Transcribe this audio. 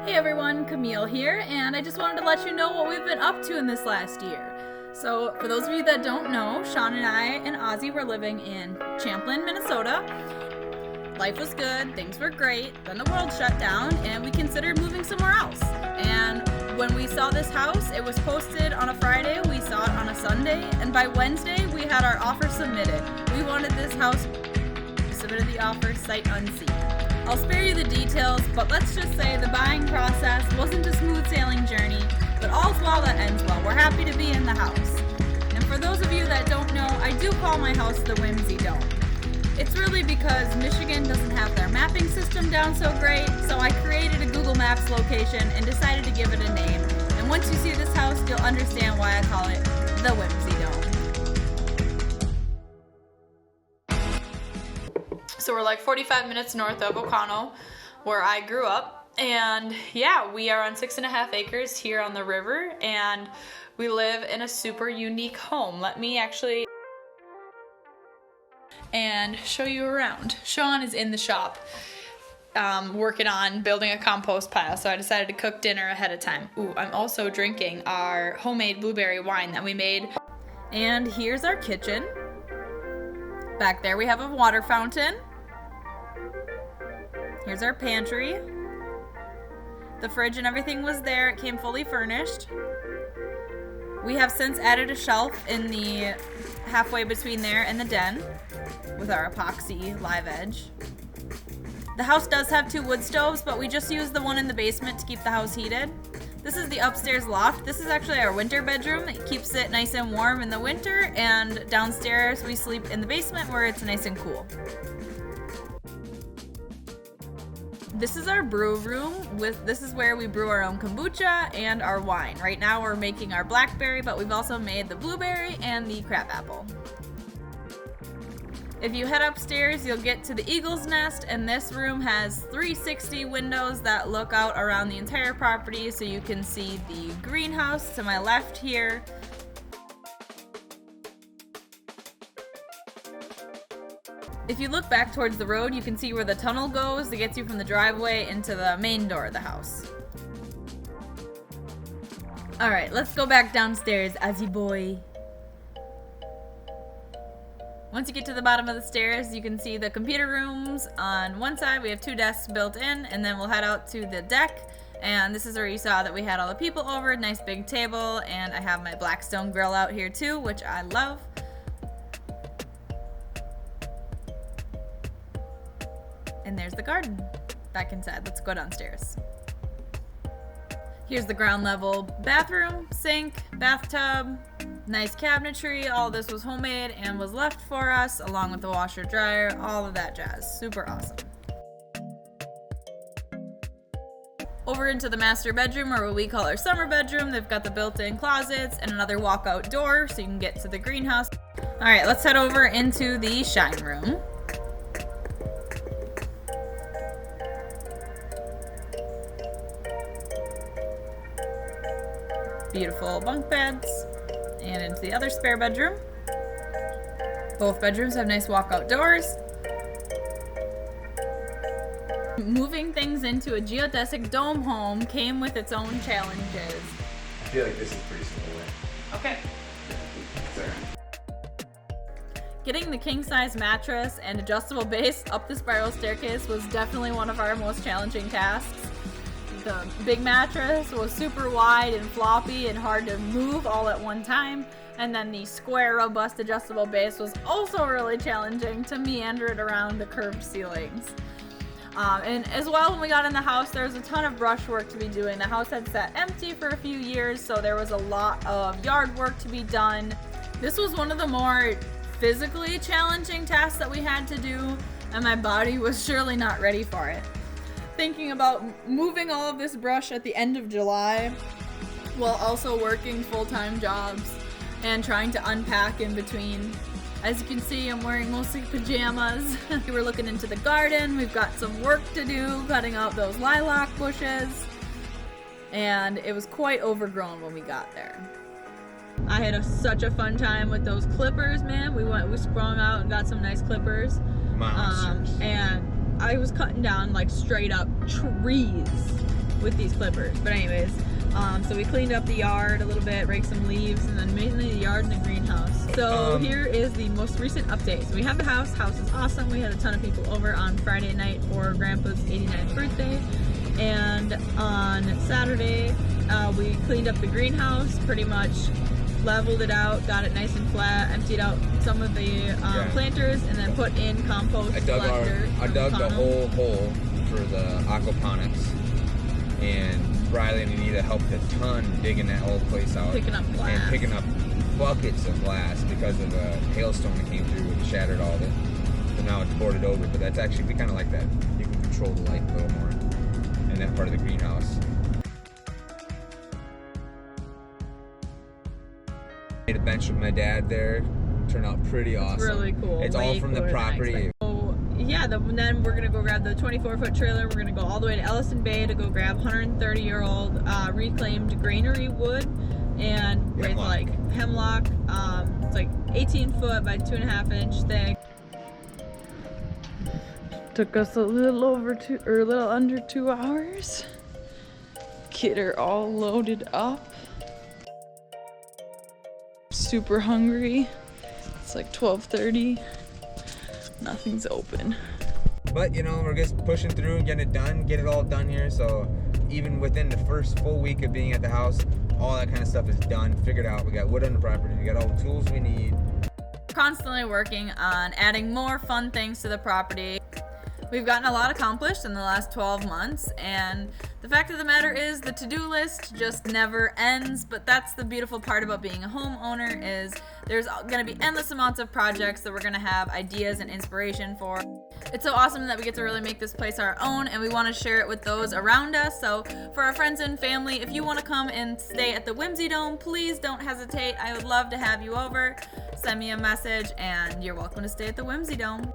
Hey everyone, Camille here, and I just wanted to let you know what we've been up to in this last year. So, for those of you that don't know, Sean and I and Ozzy were living in Champlin, Minnesota. Life was good, things were great, then the world shut down, and we considered moving somewhere else. And when we saw this house, it was posted on a Friday, we saw it on a Sunday, and by Wednesday, we had our offer submitted. We wanted this house, submitted the offer sight unseen. I'll spare you the details, but let's just say the buying process wasn't a smooth sailing journey, but all's well that ends well. We're happy to be in the house. And for those of you that don't know, I do call my house the Whimsy Dome. It's really because Michigan doesn't have their mapping system down so great, so I created a Google Maps location and decided to give it a name. And once you see this house, you'll understand why I call it the Whimsy Dome. So we're like 45 minutes north of Oconto, where I grew up. And yeah, we are on 6.5 acres here on the river, and we live in a super unique home. Let me actually and show you around. Sean is in the shop working on building a compost pile, so I decided to cook dinner ahead of time. Ooh, I'm also drinking our homemade blueberry wine that we made. And here's our kitchen. Back there we have a water fountain. Here's our pantry. The fridge and everything was there. It came fully furnished. We have since added a shelf in the halfway between there and the den with our epoxy live edge. The house does have 2 wood stoves, but we just use the one in the basement to keep the house heated. This is the upstairs loft. This is actually our winter bedroom. It keeps it nice and warm in the winter, and downstairs we sleep in the basement where it's nice and cool. This is our brew room. This is where we brew our own kombucha and our wine. Right now we're making our blackberry, but we've also made the blueberry and the crabapple. If you head upstairs, you'll get to the eagle's nest, and this room has 360 windows that look out around the entire property, so you can see the greenhouse to my left here. If you look back towards the road, you can see where the tunnel goes that gets you from the driveway into the main door of the house. Alright, let's go back downstairs, Ozzy boy. Once you get to the bottom of the stairs, you can see the computer rooms. On one side, we have 2 desks built in, and then we'll head out to the deck. And this is where you saw that we had all the people over, nice big table, and I have my Blackstone grill out here too, which I love. And there's the garden back inside. Let's go downstairs. Here's the ground level bathroom, sink, bathtub, nice cabinetry. All this was homemade and was left for us, along with the washer dryer, all of that jazz. Super awesome. Over into the master bedroom, or what we call our summer bedroom. They've got the built-in closets and another walkout door so you can get to the greenhouse. All right, let's head over into the shine room. Beautiful bunk beds, and into the other spare bedroom. Both bedrooms have nice walkout doors. Moving things into a geodesic dome home came with its own challenges. I feel like this is pretty simple. Okay. Sorry. Getting the king-size mattress and adjustable base up the spiral staircase was definitely one of our most challenging tasks. The big mattress was super wide and floppy and hard to move all at one time, and then the square, robust, adjustable base was also really challenging to meander it around the curved ceilings. And as well, when we got in the house, there was a ton of brush work to be doing. The house had sat empty for a few years, so there was a lot of yard work to be done. This was one of the more physically challenging tasks that we had to do, and my body was surely not ready for it. Thinking about moving all of this brush at the end of July while also working full-time jobs and trying to unpack in between. As you can see, I'm wearing mostly pajamas. We were looking into the garden. We've got some work to do, cutting out those lilac bushes. And it was quite overgrown when we got there. I had such a fun time with those clippers, man. We sprung out and got some nice clippers. Monsters. And I was cutting down like straight up trees. with these clippers. But anyways, so we cleaned up the yard a little bit, raked some leaves, and then mainly the yard and the greenhouse. So here is the most recent update. So we have the house. House is awesome. We had a ton of people over on Friday night for Grandpa's 89th birthday. And on Saturday, we cleaned up the greenhouse, pretty much leveled it out, got it nice and flat, emptied out some of the planters, and then put in compost. I dug the whole hole for the aquaponics, and Riley and Anita helped a ton digging that whole place out. Picking up glass. And picking up buckets of glass because of a hailstorm that came through and shattered all of it. So now it's boarded over, but that's actually, we kind of like that. You can control the light a little more in that part of the greenhouse. Made a bench with my dad there. Turned out pretty awesome. It's really cool. It's all from the property. So yeah, then we're gonna go grab the 24-foot trailer. We're gonna go all the way to Ellison Bay to go grab 130-year-old reclaimed granary wood, and it's like hemlock. It's like 18 foot by 2.5 inch thick. Took us a little under 2 hours. Get her all loaded up. Super hungry. It's like 12:30. Nothing's open. But you know, we're just pushing through and getting it done, get it all done here. So even within the first full week of being at the house, all that kind of stuff is done, figured out. We got wood on the property, we got all the tools we need. Constantly working on adding more fun things to the property. We've gotten a lot accomplished in the last 12 months, and the fact of the matter is the to-do list just never ends. But that's the beautiful part about being a homeowner, is there's going to be endless amounts of projects that we're going to have ideas and inspiration for. It's so awesome that we get to really make this place our own, and we want to share it with those around us. So for our friends and family, if you want to come and stay at the Whimsy Dome, please don't hesitate. I would love to have you over. Send me a message, and you're welcome to stay at the Whimsy Dome.